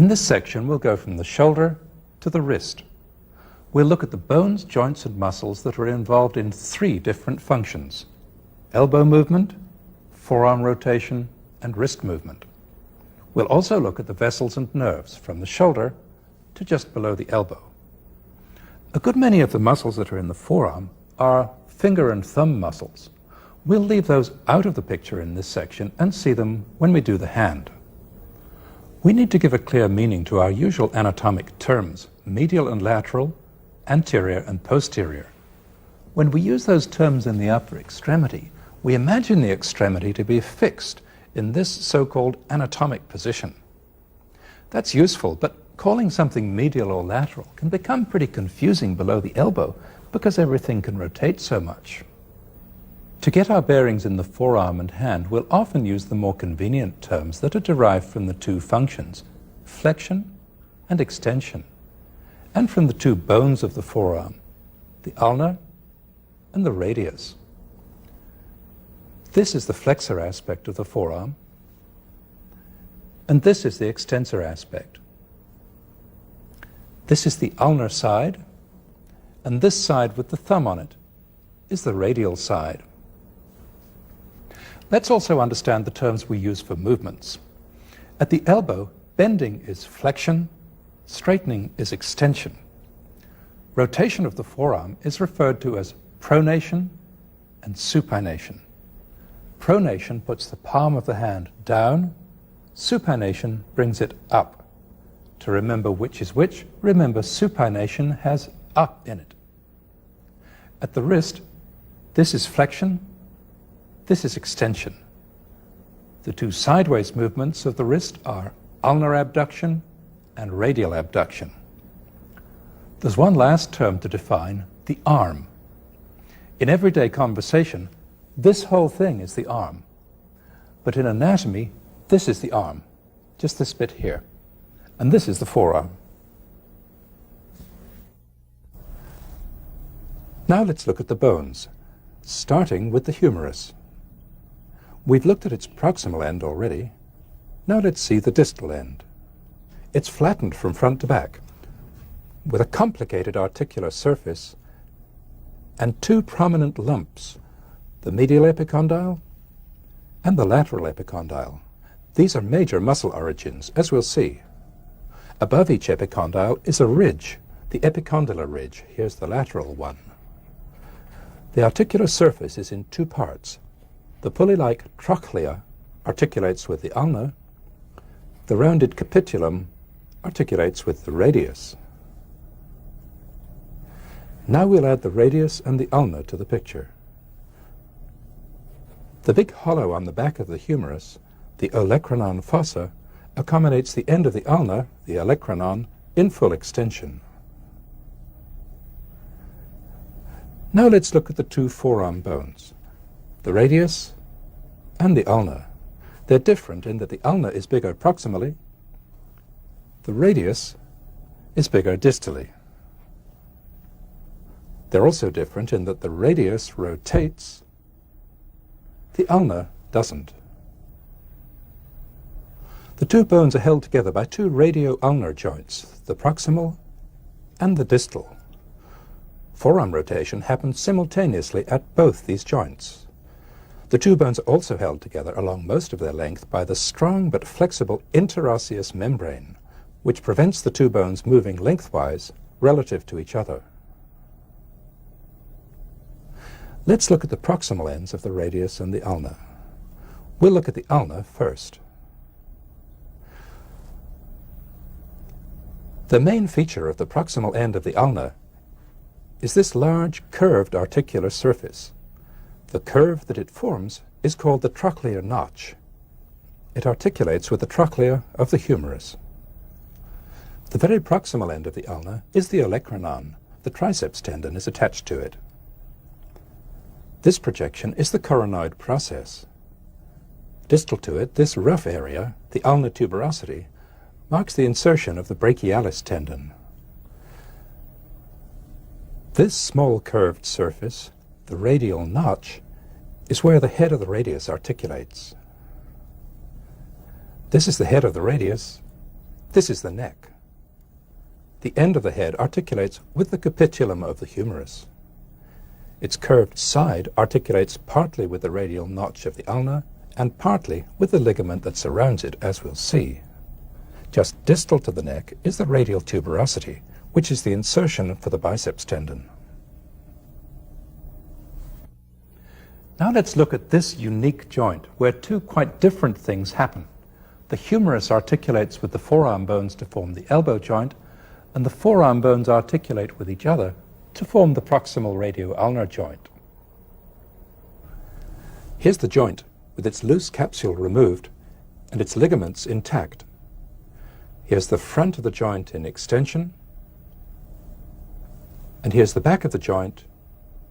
In this section, we'll go from the shoulder to the wrist. We'll look at the bones, joints, and muscles that are involved in 3 different functions: elbow movement, forearm rotation, and wrist movement. We'll also look at the vessels and nerves from the shoulder to just below the elbow. A good many of the muscles that are in the forearm are finger and thumb muscles. We'll leave those out of the picture in this section and see them when we do the hand. We need to give a clear meaning to our usual anatomic terms, medial and lateral, anterior and posterior. When we use those terms in the upper extremity, we imagine the extremity to be fixed in this so-called anatomic position. That's useful, but calling something medial or lateral can become pretty confusing below the elbow because everything can rotate so much. To get our bearings in the forearm and hand, we'll often use the more convenient terms that are derived from the 2 functions, flexion and extension, and from the 2 bones of the forearm, the ulnar and the radius. This is the flexor aspect of the forearm, and this is the extensor aspect. This is the ulnar side, and this side with the thumb on it is the radial side. Let's also understand the terms we use for movements. At the elbow, bending is flexion, straightening is extension. Rotation of the forearm is referred to as pronation and supination. Pronation puts the palm of the hand down, supination brings it up. To remember which is which, remember supination has up in it. At the wrist, this is flexion, this is extension. The 2 sideways movements of the wrist are ulnar abduction and radial abduction. There's one last term to define, the arm. In everyday conversation, this whole thing is the arm. But in anatomy, this is the arm, just this bit here. And this is the forearm. Now let's look at the bones, starting with the humerus. We've looked at its proximal end already. Now let's see the distal end. It's flattened from front to back, with a complicated articular surface and 2 prominent lumps, the medial epicondyle and the lateral epicondyle. These are major muscle origins, as we'll see. Above each epicondyle is a ridge, the epicondylar ridge. Here's the lateral one. The articular surface is in 2 parts. The pulley-like trochlea articulates with the ulna. The rounded capitulum articulates with the radius. Now we'll add the radius and the ulna to the picture. The big hollow on the back of the humerus, the olecranon fossa, accommodates the end of the ulna, the olecranon, in full extension. Now let's look at the 2 forearm bones, the radius and the ulna. They're different in that the ulna is bigger proximally, the radius is bigger distally. They're also different in that the radius rotates, the ulna doesn't. The 2 bones are held together by 2 radio-ulnar joints, the proximal and the distal. Forearm rotation happens simultaneously at both these joints. The 2 bones are also held together along most of their length by the strong but flexible interosseous membrane, which prevents the 2 bones moving lengthwise relative to each other. Let's look at the proximal ends of the radius and the ulna. We'll look at the ulna first. The main feature of the proximal end of the ulna is this large curved articular surface. The curve that it forms is called the trochlear notch. It articulates with the trochlea of the humerus. The very proximal end of the ulna is the olecranon. The triceps tendon is attached to it. This projection is the coronoid process. Distal to it, this rough area, the ulnar tuberosity, marks the insertion of the brachialis tendon. This small curved surface, the radial notch, is where the head of the radius articulates. This is the head of the radius. This is the neck. The end of the head articulates with the capitulum of the humerus. Its curved side articulates partly with the radial notch of the ulna and partly with the ligament that surrounds it, as we'll see. Just distal to the neck is the radial tuberosity, which is the insertion for the biceps tendon. Now let's look at this unique joint where two quite different things happen. The humerus articulates with the forearm bones to form the elbow joint, and the forearm bones articulate with each other to form the proximal radio-ulnar joint. Here's the joint with its loose capsule removed and its ligaments intact. Here's the front of the joint in extension, and here's the back of the joint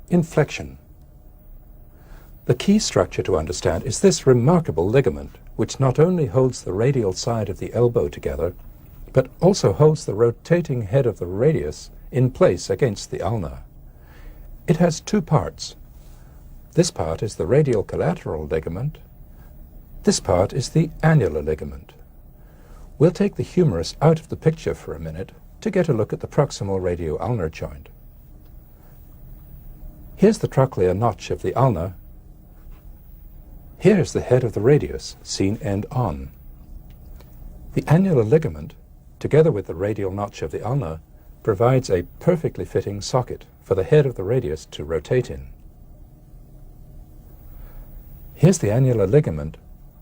in flexion. The key structure to understand is this remarkable ligament, which not only holds the radial side of the elbow together, but also holds the rotating head of the radius in place against the ulna. It has two parts. This part is the radial collateral ligament. This part is the annular ligament. We'll take the humerus out of the picture for a minute to get a look at the proximal radio-ulnar joint. Here's the trochlear notch of the ulna. Here's the head of the radius, seen end on. The annular ligament, together with the radial notch of the ulna, provides a perfectly fitting socket for the head of the radius to rotate in. Here's the annular ligament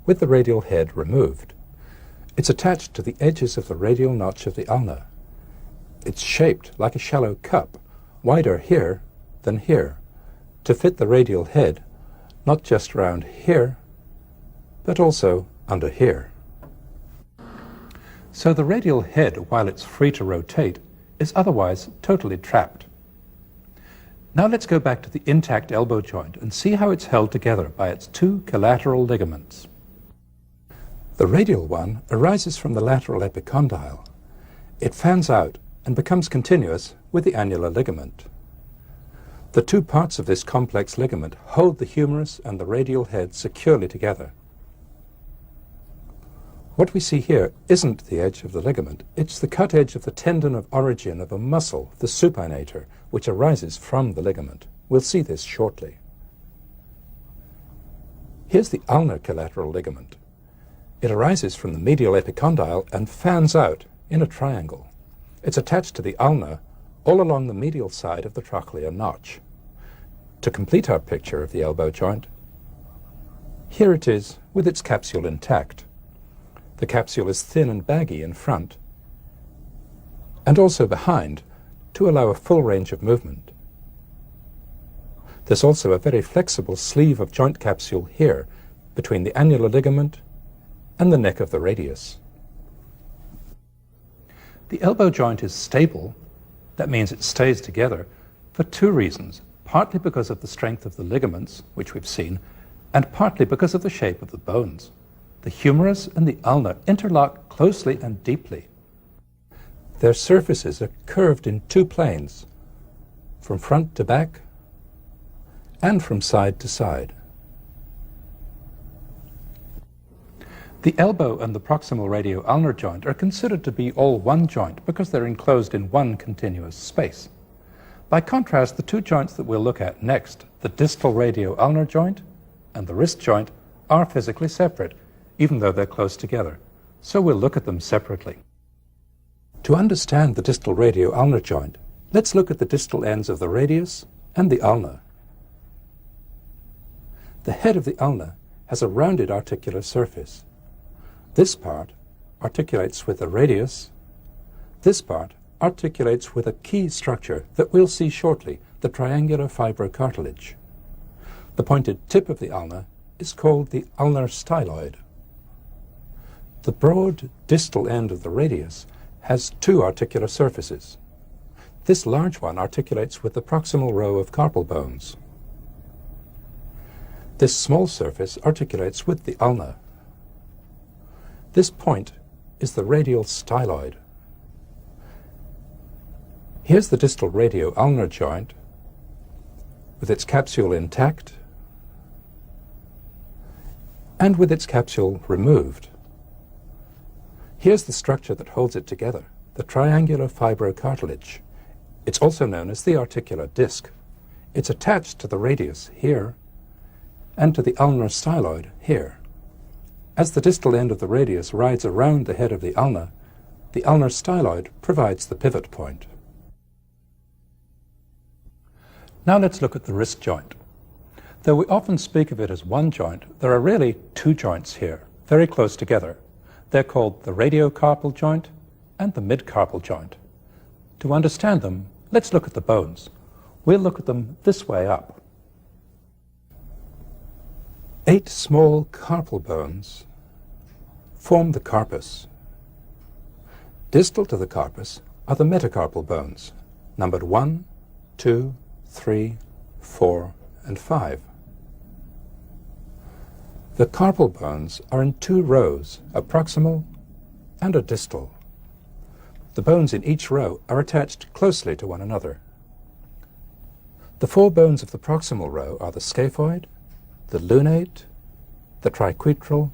with the radial head removed. It's attached to the edges of the radial notch of the ulna. It's shaped like a shallow cup, wider here than here, to fit the radial head, not just around here, but also under here. So the radial head, while it's free to rotate, is otherwise totally trapped. Now let's go back to the intact elbow joint and see how it's held together by its two collateral ligaments. The radial one arises from the lateral epicondyle. It fans out and becomes continuous with the annular ligament. The two parts of this complex ligament hold the humerus and the radial head securely together. What we see here isn't the edge of the ligament, it's the cut edge of the tendon of origin of a muscle, the supinator, which arises from the ligament. We'll see this shortly. Here's the ulnar collateral ligament. It arises from the medial epicondyle and fans out in a triangle. It's attached to the ulna all along the medial side of the trochlear notch. To complete our picture of the elbow joint, here it is with its capsule intact. The capsule is thin and baggy in front and also behind to allow a full range of movement. There's also a very flexible sleeve of joint capsule here between the annular ligament and the neck of the radius. The elbow joint is stable, that means it stays together, for two reasons, partly because of the strength of the ligaments, which we've seen, and partly because of the shape of the bones. The humerus and the ulna interlock closely and deeply. Their surfaces are curved in two planes, from front to back and from side to side. The elbow and the proximal radio-ulnar joint are considered to be all one joint because they're enclosed in one continuous space. By contrast, the two joints that we'll look at next, the distal radio-ulnar joint and the wrist joint, are physically separate, even though they're close together. So we'll look at them separately. To understand the distal radio-ulnar joint, let's look at the distal ends of the radius and the ulna. The head of the ulna has a rounded articular surface. This part articulates with the radius. This part articulates with a key structure that we'll see shortly, the triangular fibrocartilage. The pointed tip of the ulna is called the ulnar styloid. The broad distal end of the radius has two articular surfaces. This large one articulates with the proximal row of carpal bones. This small surface articulates with the ulna. This point is the radial styloid. Here's the distal radio-ulnar joint with its capsule intact and with its capsule removed. Here's the structure that holds it together, the triangular fibrocartilage. It's also known as the articular disc. It's attached to the radius here and to the ulnar styloid here. As the distal end of the radius rides around the head of the ulnar styloid provides the pivot point. Now let's look at the wrist joint. Though we often speak of it as one joint, there are really two joints here, very close together. They're called the radiocarpal joint and the midcarpal joint. To understand them, let's look at the bones. We'll look at them this way up. 8 small carpal bones form the carpus. Distal to the carpus are the metacarpal bones, numbered 1, 2, 3, 4, and 5. The carpal bones are in 2 rows, a proximal and a distal. The bones in each row are attached closely to one another. The 4 bones of the proximal row are the scaphoid, the lunate, the triquetral,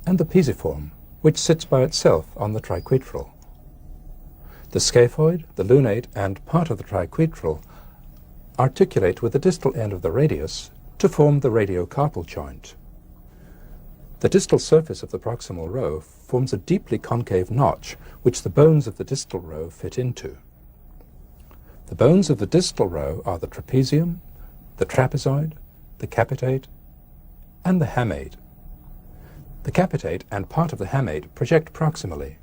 and the pisiform, which sits by itself on the triquetral. The scaphoid, the lunate, and part of the triquetral articulate with the distal end of the radius to form the radiocarpal joint. The distal surface of the proximal row forms a deeply concave notch which the bones of the distal row fit into. The bones of the distal row are the trapezium, the trapezoid, the capitate, and the hamate. The capitate and part of the hamate project proximally.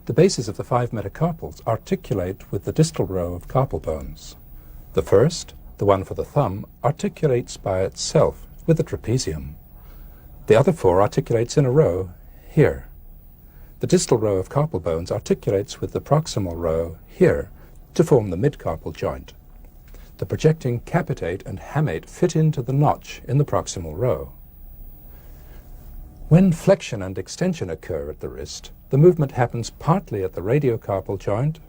The bases of the 5 metacarpals articulate with the distal row of carpal bones. The first, the one for the thumb, articulates by itself with the trapezium. The other 4 articulates in a row here. The distal row of carpal bones articulates with the proximal row here to form the midcarpal joint. The projecting capitate and hamate fit into the notch in the proximal row. When flexion and extension occur at the wrist, the movement happens partly at the radiocarpal joint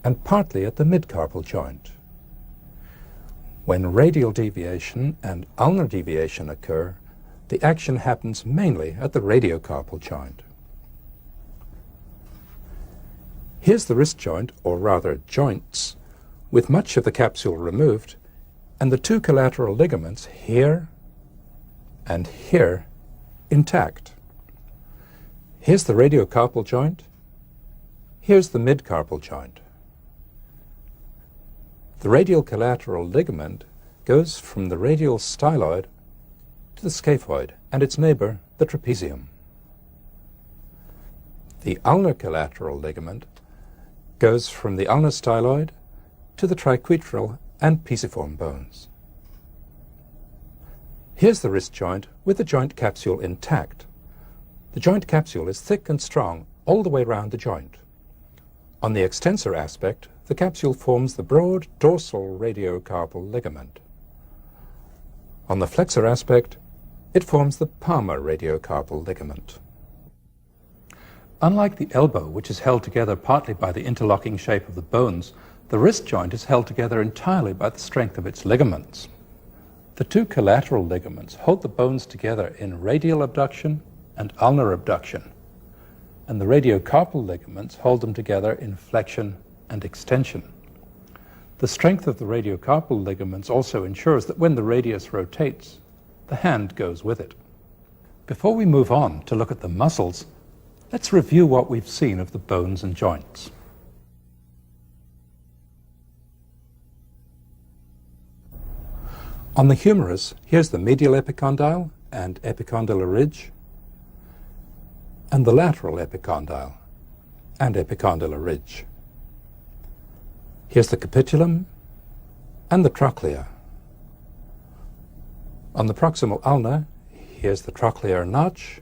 and partly at the midcarpal joint. When radial deviation and ulnar deviation occur, the action happens mainly at the radiocarpal joint. Here's the wrist joint, or rather joints, with much of the capsule removed and the 2 collateral ligaments here and here intact. Here's the radiocarpal joint. Here's the midcarpal joint. The radial collateral ligament goes from the radial styloid to the scaphoid and its neighbor, the trapezium. The ulnar collateral ligament goes from the ulnar styloid to the triquetral and pisiform bones. Here's the wrist joint with the joint capsule intact. The joint capsule is thick and strong all the way round the joint. On the extensor aspect, the capsule forms the broad dorsal radiocarpal ligament. On the flexor aspect, it forms the palmar radiocarpal ligament. Unlike the elbow, which is held together partly by the interlocking shape of the bones, the wrist joint is held together entirely by the strength of its ligaments. The 2 collateral ligaments hold the bones together in radial abduction and ulnar abduction, and the radiocarpal ligaments hold them together in flexion and extension. The strength of the radiocarpal ligaments also ensures that when the radius rotates, the hand goes with it. Before we move on to look at the muscles, let's review what we've seen of the bones and joints. On the humerus, here's the medial epicondyle and epicondylar ridge, and the lateral epicondyle and epicondylar ridge. Here's the capitulum and the trochlea. On the proximal ulna, here's the trochlear notch,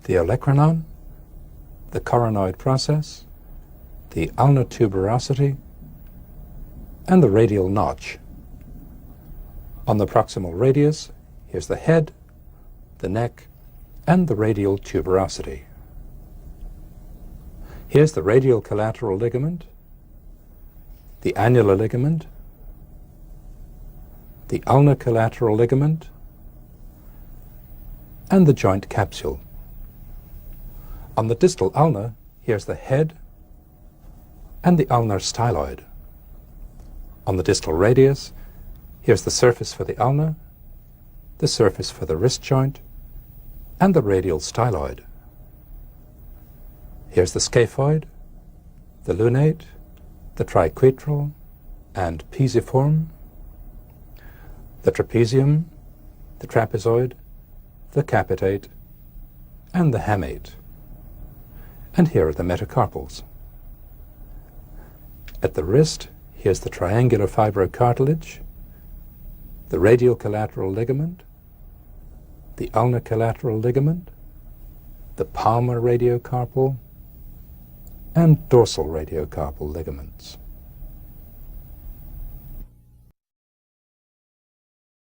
the olecranon, the coronoid process, the ulnar tuberosity, and the radial notch. On the proximal radius, here's the head, the neck, and the radial tuberosity. Here's the radial collateral ligament, the annular ligament, the ulnar collateral ligament, and the joint capsule. On the distal ulna, here's the head and the ulnar styloid. On the distal radius, here's the surface for the ulna, the surface for the wrist joint, and the radial styloid. Here's the scaphoid, the lunate, the triquetral and pisiform, the trapezium, the trapezoid, the capitate, and the hamate. And here are the metacarpals. At the wrist, here's the triangular fibrocartilage, the radial collateral ligament, the ulnar collateral ligament, the palmar radiocarpal, and dorsal radiocarpal ligaments.